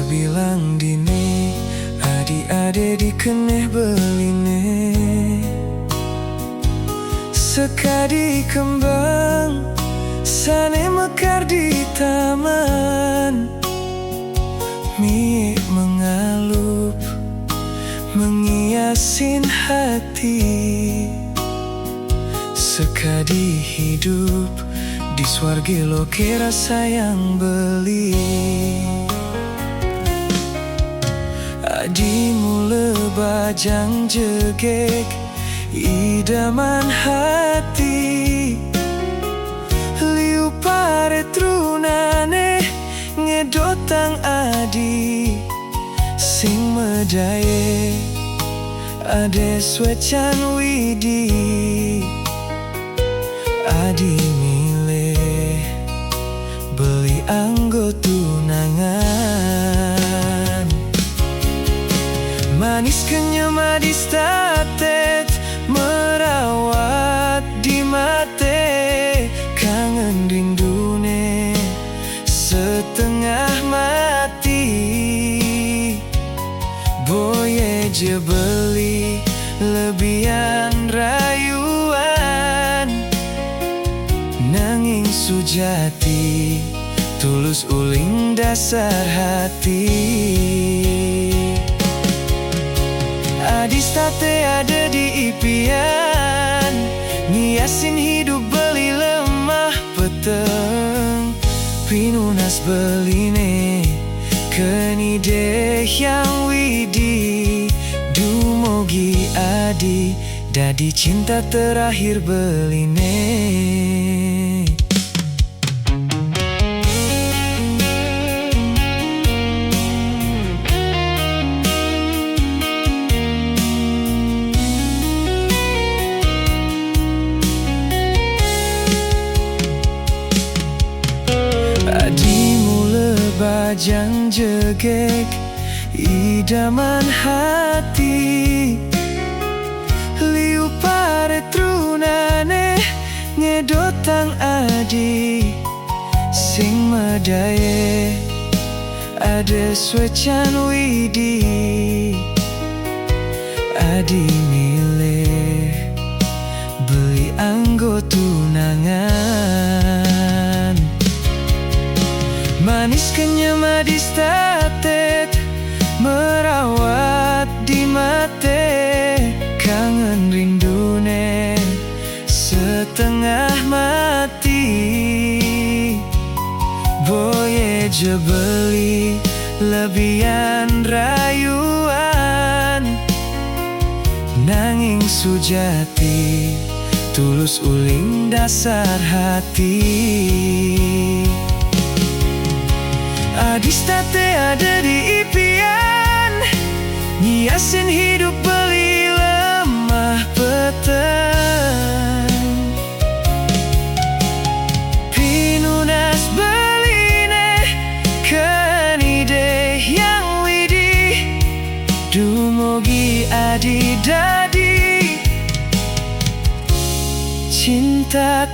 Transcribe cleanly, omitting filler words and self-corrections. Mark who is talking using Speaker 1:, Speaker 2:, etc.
Speaker 1: Sebilang dini adi-ade dikeneh beline, sekadi kembang sane mekar di taman. Mie mengalup mengiasin hati, sekadi hidup di swarga lo kira sayang beli. Adimu lebajang jegek idaman hati, liu pare trunane ngedotang adi sing medaye ade swecan widi. Adi milih beli anggo tunangan, manis kenyam adis tatet merawat di mate. Kangen rindune setengah mati, boye je beli lebihan rayuan. Nanging sujati tulus uling dasar hati. Adis tate ada di ipian, ngiasin hidup beli lemah peteng. Pinunas beline keni deh yang widi. Dumogi adi dadi cinta terakhir beline. Adimu lebajang jegek idaman hati, liu pare trunane ngedotang adi sing medaye ade swecan widi. Adi milih beli anggo tunangan, manis kenyam adis tatet merawat di mate. Kangen rindune setengah mati, boye je beli lebihan rayuan. Nanging sujati tulus uling dasar hati. Adis tate ada di ipian, nyiasin hidup beli lemah peteng. Pinunas beline keni deh yang widi. Dumogi adi dadi cinta